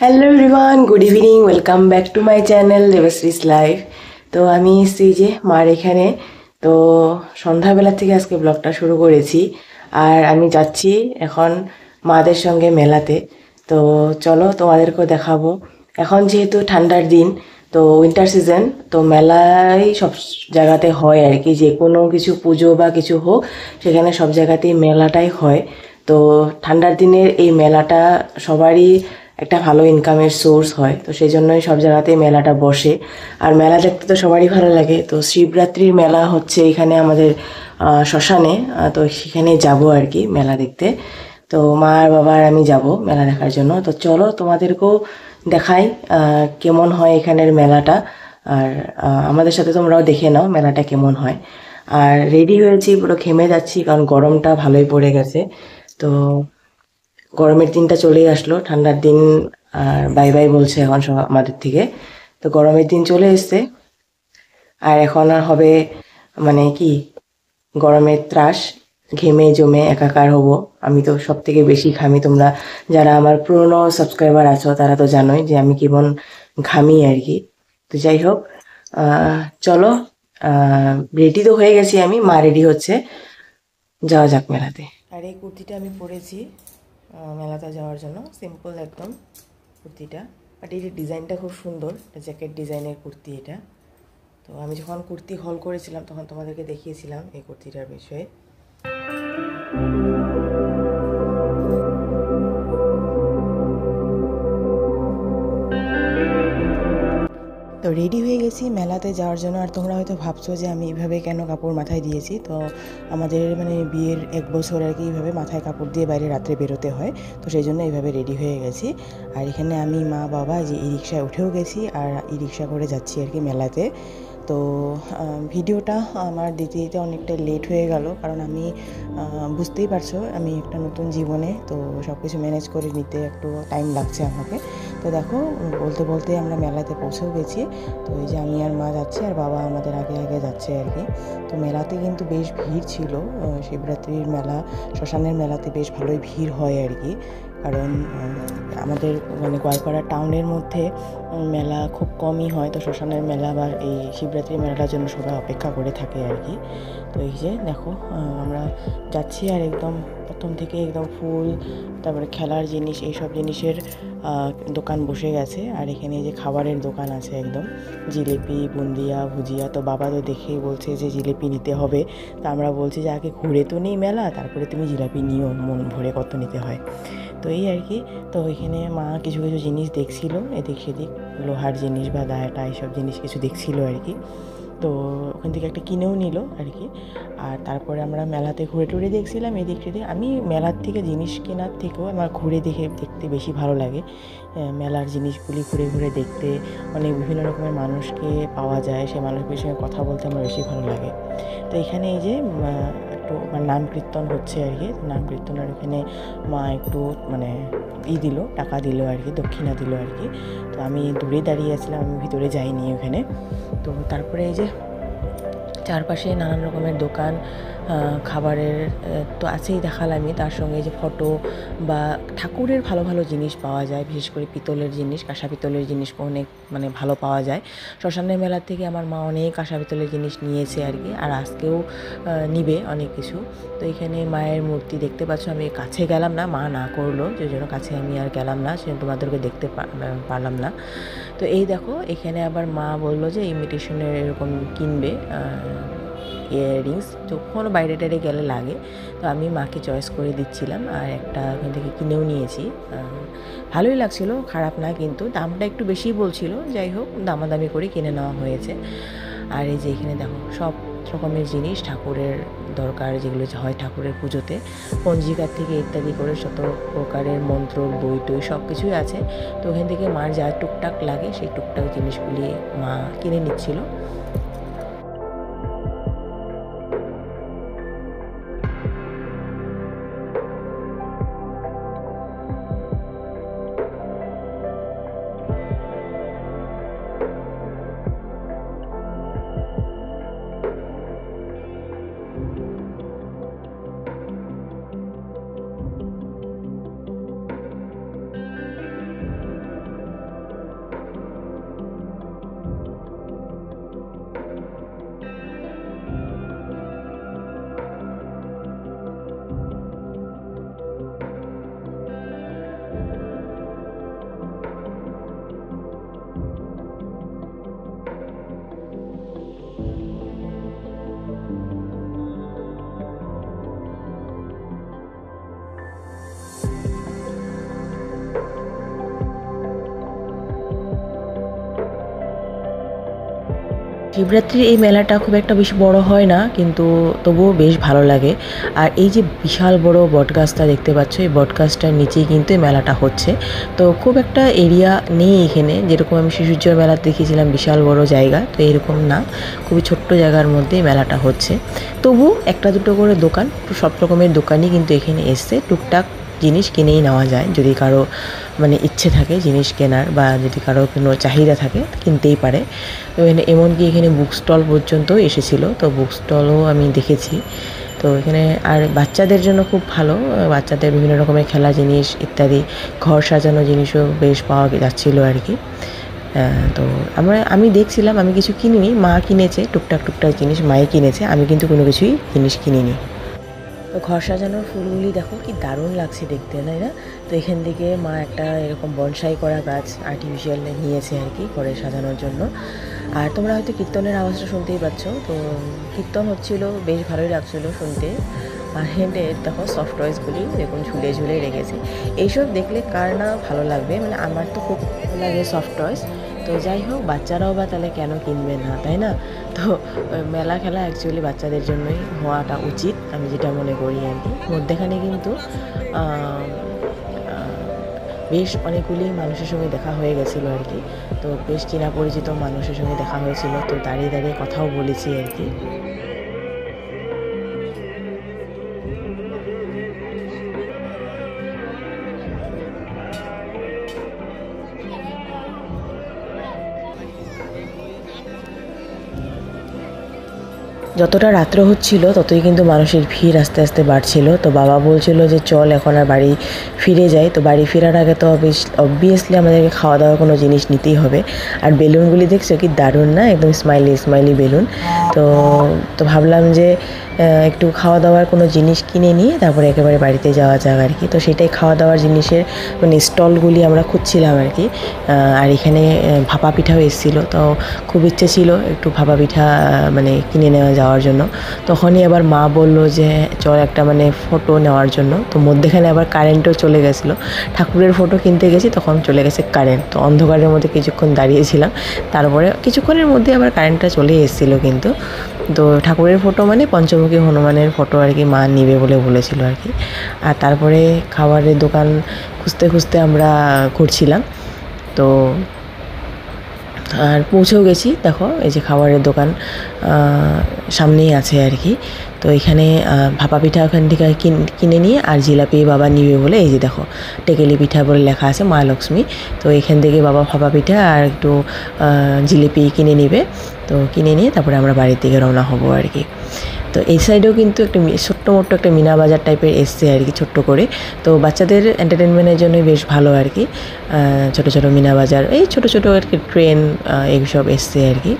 Hello everyone, good evening, welcome back to my channel Debashree's life. তো আমি এসেছি যে মার এখানে। তো সন্ধ্যাবেলা থেকে আজকে ব্লগটা শুরু করেছি, আর আমি যাচ্ছি এখন মাদের সঙ্গে মেলাতে। তো চলো তোমাদেরকেও দেখাবো। এখন যেহেতু ঠান্ডার দিন, তো উইন্টার সিজন, তো মেলাই সব জায়গাতে হয় আর কি। যে কোনো কিছু পুজো বা কিছু হোক, সেখানে সব জায়গাতেই মেলাটাই হয়। তো ঠান্ডার দিনের এই মেলাটা সবারই একটা ভালো ইনকামের সোর্স হয়, তো সেই জন্যই সব জায়গাতেই মেলাটা বসে। আর মেলা দেখতে তো সবারই ভালো লাগে। তো শিবরাত্রির মেলা হচ্ছে এখানে আমাদের শ্মশানে। তো সেখানে যাব আর কি মেলা দেখতে। তো মা আর বাবা আর আমি যাব মেলা দেখার জন্য। তো চলো তোমাদেরকেও দেখাই কেমন হয় এখানের মেলাটা। আর আমাদের সাথে তোমরাও দেখে নাও মেলাটা কেমন হয়। আর রেডি হয়েছি, পুরো ঘেমে যাচ্ছি কারণ গরমটা ভালোই পড়ে গেছে। তো গরমের দিনটা চলেই আসলো, ঠান্ডার দিন আর বাই বাই বলছে এখন সব আমাদের থেকে। তো গরমের দিন চলে এসছে, আর এখন আর হবে মানে কি, গরমের ত্রাস, ঘেমে জমে একাকার হব। আমি তো সব থেকে বেশি ঘামি। তোমরা যারা আমার পুরনো সাবস্ক্রাইবার আছো তারা তো জানোই যে আমি কেমন ঘামি আর কি। তো যাই হোক, চলো, রেডি তো হয়ে গেছি আমি, মা রেডি হচ্ছে, যাওয়া যাক মেলাতে। আর এই কুর্তিটা আমি পরেছি মেলাতে যাওয়ার জন্য, সিম্পল একদম কুর্তিটা। বাট এই ডিজাইনটা খুব সুন্দর, জ্যাকেট ডিজাইনের কুর্তি এটা। তো আমি যখন কুর্তি হল করেছিলাম তখন তোমাদেরকে দেখিয়েছিলাম এই কুর্তিটার বিষয়ে। তো রেডি হয়ে গেছি মেলাতে যাওয়ার জন্য। আর তোমরা হয়তো ভাবছো যে আমি এইভাবে কেন কাপড় মাথায় দিয়েছি। তো আমাদের মানে বিয়ের 1 বছর আর কি এইভাবে মাথায় কাপড় দিয়ে বাইরে রাত্রে বেরোতে হয়, তো সেই জন্য এইভাবে রেডি হয়ে গেছি। আর এখানে আমি, মা, বাবা যে ই রিক্সায় উঠেও গেছি, আর ই রিক্সা করে যাচ্ছি আর কি মেলাতে। তো ভিডিওটা আমার দিতে দিতে অনেকটা লেট হয়ে গেল, কারণ আমি বুঝতেই পারছো আমি একটা নতুন জীবনে, তো সব কিছু ম্যানেজ করে নিতে একটু টাইম লাগছে আমাকে। তো দেখো, বলতে বলতে আমরা মেলাতে পৌঁছেও গেছি। তো এই যে আমি আর মা যাচ্ছি, আর বাবা আমাদের আগে আগে যাচ্ছে আর কি। তো মেলাতে কিন্তু বেশ ভিড় ছিল। শিবরাত্রির মেলা, শ্মশানের মেলাতে বেশ ভালোই ভিড় হয় আর কি। কারণ আমাদের মানে গোয়ালপাড়া টাউনের মধ্যে মেলা খুব কমই হয়। তো শ্মশানের মেলা বা এই শিবরাত্রির মেলাটার জন্য সবাই অপেক্ষা করে থাকে আর কি। তো এই যে দেখো, আমরা যাচ্ছি, আর একদম প্রথম থেকে একদম ফুল, তারপরে খেলার জিনিস, এইসব জিনিসের দোকান বসে গেছে। আর এখানে যে খাবারের দোকান আছে একদম, জিলিপি, বুন্দিয়া, ভুজিয়া। তো বাবা তো দেখেই বলছে যে জিলিপি নিতে হবে। তো আমরা বলছি যে আগে ঘুরে তো নেই মেলা, তারপরে তুমি জিলাপি নিও, মন ভরে কত নিতে হয়। তো এই আর কি। তো এখানে মা কিছু কিছু জিনিস দেখছিল, এদিক সেদিক, লোহার জিনিস বা দায়াটা, এইসব জিনিস কিছু দেখছিল আর কি। তো ওখান থেকে একটা কিনেও নিল আর কি। আর তারপরে আমরা মেলাতে ঘুরে টুরে দেখছিলাম এদিক সেদিক। আমি মেলার থেকে জিনিস কেনার থেকেও আমার ঘুরে দেখতে বেশি ভালো লাগে। মেলার জিনিসগুলি ঘুরে ঘুরে দেখতে, অনেক বিভিন্ন রকমের মানুষকে পাওয়া যায়, সেই মানুষগুলির সঙ্গে কথা বলতে আমার বেশি ভালো লাগে। তো এখানে এই যে একটু নাম কীর্তন হচ্ছে আর কি। নাম কীর্তনের ওখানে মা একটু মানে দিল, টাকা দিল আর কি, দক্ষিণা দিল আর কি। তো আমি দূরে দাঁড়িয়ে আছিলাম, আমি ভিতরে যাইনি ওখানে। তো তারপরে এই যে চারপাশে নানান রকমের দোকান, খাবারের তো আছেই দেখালামই, তার সঙ্গে যে ফটো বা ঠাকুরের ভালো ভালো জিনিস পাওয়া যায়, বিশেষ করে পিতলের জিনিস, কাঁসা পিতলের জিনিস অনেক মানে ভালো পাওয়া যায়। শ্মশানের মেলার থেকে আমার মা অনেক কাঁসা পিতলের জিনিস নিয়েছে আর কি, আর আজকেও নিবে অনেক কিছু। তো এখানে মায়ের মূর্তি দেখতে পাচ্ছ, আমি কাছে গেলাম না, মা না করলো, যে জন্য কাছে আমি আর গেলাম না, সেজন্য তোমাদেরকে দেখতে পারলাম না। তো এই দেখো, এখানে আবার মা বললো যে ইমিটেশনের এরকম কিনবে ইয়াররিংস, যখন বাইরে টাইরে গেলে লাগে। তো আমি মাকে চয়েস করে দিচ্ছিলাম, আর একটা ওখান থেকে কিনেও নিয়েছি। ভালোই লাগছিলো, খারাপ না, কিন্তু দামটা একটু বেশিই বলছিল। যাই হোক, দামাদামি করে কিনে নেওয়া হয়েছে। আর এই যে এখানে দেখো সব রকমের জিনিস ঠাকুরের দরকার, যেগুলো হয় ঠাকুরের পুজোতে, পঞ্জিকার থেকে ইত্যাদি করে শত প্রকারের মন্ত্র, বই টই সব কিছুই আছে। তো ওখান থেকে মার যা টুকটাক লাগে সেই টুকটাক জিনিসগুলি মা কিনে নিচ্ছিল। শিবরাত্রির এই মেলাটা খুব একটা বেশি বড় হয় না, কিন্তু তবুও বেশ ভালো লাগে। আর এই যে বিশাল বড় বটগাছটা দেখতে পাচ্ছ, এই বটগাছটার নিচেই কিন্তু এই মেলাটা হচ্ছে। তো খুব একটা এরিয়া নেই এখানে, যেরকম আমি শিশুজোর মেলাতে দেখেছিলাম বিশাল বড় জায়গা, তো এরকম না, খুবই ছোট্ট জায়গার মধ্যেই মেলাটা হচ্ছে। তবু একটা দুটো করে দোকান, সব রকমের দোকানই কিন্তু এখানে এসছে। টুকটাক জিনিস কিনেই নেওয়া যায়, যদি কারো মানে ইচ্ছে থাকে জিনিস কেনার, বা যদি কারো কোনো চাহিদা থাকে কিনতেই পারে। তো এখানে এমনকি এখানে বুক স্টল পর্যন্ত এসেছিলো, তো বুক স্টলও আমি দেখেছি। তো এখানে আর বাচ্চাদের জন্য খুব ভালো, বাচ্চাদের বিভিন্ন রকমের খেলা জিনিস ইত্যাদি, ঘর সাজানো জিনিসও বেশ পাওয়া যাচ্ছিলো আর কি। তো আমি দেখছিলাম, আমি কিছু কিনিনি, মা কিনেছে টুকটাক টুকটাক জিনিস, মাই কিনেছে, আমি কিন্তু কোনো কিছুই জিনিস কিনিনি। তো ঘর সাজানোর ফুলগুলি দেখো কি দারুণ লাগছে দেখতে, তাই না? তো এখান থেকে মা একটা এরকম বনসাই করা গাছ আর্টিফিশিয়াল নিয়েছে আর কি ঘরে সাজানোর জন্য। আর তোমরা হয়তো কীর্তনের আওয়াজটা শুনতেই পাচ্ছ, তো কীর্তন হচ্ছিল, বেশ ভালোই লাগছিলো শুনতে। আর হেঁটে দেখো সফট টয়েসগুলি এরকম ঝুলে ঝুলে রেখেছে। এইসব দেখলে কার না ভালো লাগবে, মানে আমার তো খুব ভালো লাগে সফট টয়েস। তো যাই হোক, বাচ্চারাও বা তাহলে কেন কিনবে না, তাই না? তো মেলা খেলা অ্যাকচুয়ালি বাচ্চাদের জন্যই হওয়াটা উচিত, আমি যেটা মনে করি আর কি। মধ্যেখানে কিন্তু বেশ অনেকগুলি মানুষের সঙ্গে দেখা হয়ে গেছিলো আর কি। তো বেশ চেনা পরিচিত মানুষের সঙ্গে দেখা হয়েছিল, তো দাঁড়িয়ে দাঁড়িয়ে কথাও বলেছি আর কি। যতটা রাত্র হচ্ছিল ততই কিন্তু মানুষের ভিড় আস্তে আস্তে বাড়ছিল। তো বাবা বলছিল যে চল এখন আর বাড়ি ফিরে যাই। তো বাড়ি ফেরার আগে তো অবভিয়াসলি আমাদেরকে খাওয়া দাওয়ার কোনো জিনিস নিতেই হবে। আর বেলুনগুলি দেখছো কি দারুণ না, একদম স্মাইলি স্মাইলি বেলুন। তো তো ভাবলাম যে একটু খাওয়া দাওয়ার কোনো জিনিস কিনে নিয়ে তারপরে একেবারে বাড়িতে যাওয়া যাক আর কি। তো সেটাই খাওয়া দাওয়ার জিনিসের মানে স্টলগুলি আমরা খুঁজছিলাম আর কি। আর এখানে ভাপা পিঠাও এসেছিলো, তো খুব ইচ্ছে ছিল একটু ভাপা পিঠা মানে কিনে নেওয়া যাওয়ার জন্য। তখনই আবার মা বললো যে চল একটা মানে ফটো নেওয়ার জন্য। তো মধ্যেখানে আবার কারেন্টও চলে গেছিলো, ঠাকুরের ফটো কিনতে গেছি তখন চলে গেছে কারেন্ট। তো অন্ধকারের মধ্যে কিছুক্ষণ দাঁড়িয়েছিলাম, তারপরে কিছুক্ষণের মধ্যে আবার কারেন্টটা চলে এসেছিলো কিন্তু। তো ঠাকুরের ফটো মানে পঞ্চমুখী হনুমানের ফটো আর কি মা নিবে বলে বলেছিল আর কি। আর তারপরে খাবারের দোকান খুঁজতে খুঁজতে আমরা ঘুরছিলাম। তো আর পৌঁছেও গেছি, দেখো এই যে খাবারের দোকান সামনেই আছে আর কি। তো এখানে ভাপা পিঠা ওখান থেকে কিনে নিয়ে, আর জিলাপি বাবা নিবে বলে এই যে দেখো টেকেলি পিঠা বলে লেখা আছে মা লক্ষ্মী। তো এখান থেকে বাবা ভাপা পিঠা আর একটু জিলিপি কিনে নিবে। তো কিনে নিয়ে তারপরে আমরা বাড়ির দিকে রওনা হব আর কি। তো এই সাইডেও কিন্তু একটা ছোট্ট মোট্ট একটা মিনা বাজার টাইপের এসছে আর কি, ছোট্ট করে। তো বাচ্চাদের এন্টারটেনমেন্টের জন্যই বেশ ভালো আর কি। ছোটো ছোটো মিনা বাজার, এই ছোটো ছোটো আর কি ট্রেন এইসব এসছে আর কি।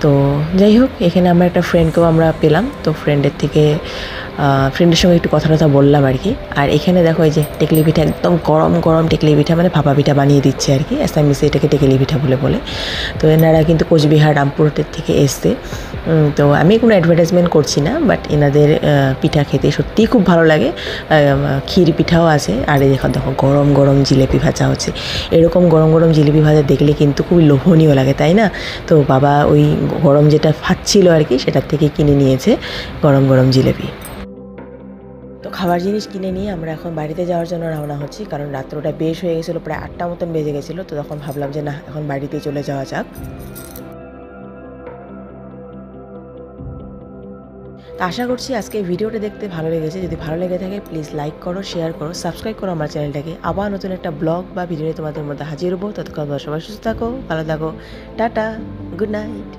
তো যাই হোক, এখানে আমরা একটা ফ্রেন্ডকেও আমরা পেলাম। তো ফ্রেন্ডের সঙ্গে একটু কথা বললাম আর কি। আর এখানে দেখো এই যে টেকলি পিঠা, একদম গরম গরম টেকলি পিঠা, মানে ভাপা পিঠা বানিয়ে দিচ্ছে আর কি। আসামিসে এটাকে টেকলি পিঠা বলে। তো এনারা কিন্তু কোচবিহার রামপুরহাটের থেকে এসছে। তো আমি কোনো অ্যাডভার্টাইজমেন্ট করছি না, বাট এনাদের পিঠা খেতে সত্যিই খুব ভালো লাগে। ক্ষীর পিঠাও আছে, আর এই দেখো গরম গরম জিলিপি ভাজা হচ্ছে। এরকম গরম গরম জিলিপি ভাজা দেখলে কিন্তু খুবই লোভনীয় লাগে, তাই না? তো বাবা ওই গরম যেটা ফাটছিল আর কি, সেটার থেকে কিনে নিয়েছে গরম গরম জিলিপি। তো খাবার জিনিস কিনে নিয়ে আমরা এখন বাড়িতে যাওয়ার জন্য রওনা হচ্ছি, কারণ রাত্রটা বেশ হয়ে গেছিলো, প্রায় 8টা মতন বেজে গেছিলো। তো তখন ভাবলাম যে না, এখন বাড়িতে চলে যাওয়া যাক। তো আশা করছি আজকে ভিডিওটা দেখতে ভালো লেগেছে। যদি ভালো লেগে থাকে প্লিজ লাইক করো, শেয়ার করো, সাবস্ক্রাইব করো আমার চ্যানেলটাকে। আবার নতুন একটা ব্লগ বা ভিডিও তোমাদের মধ্যে হাজির হবো। ততক্ষণ সবাই সুস্থ থাকো, ভালো থাকো, টাটা, গুড নাইট।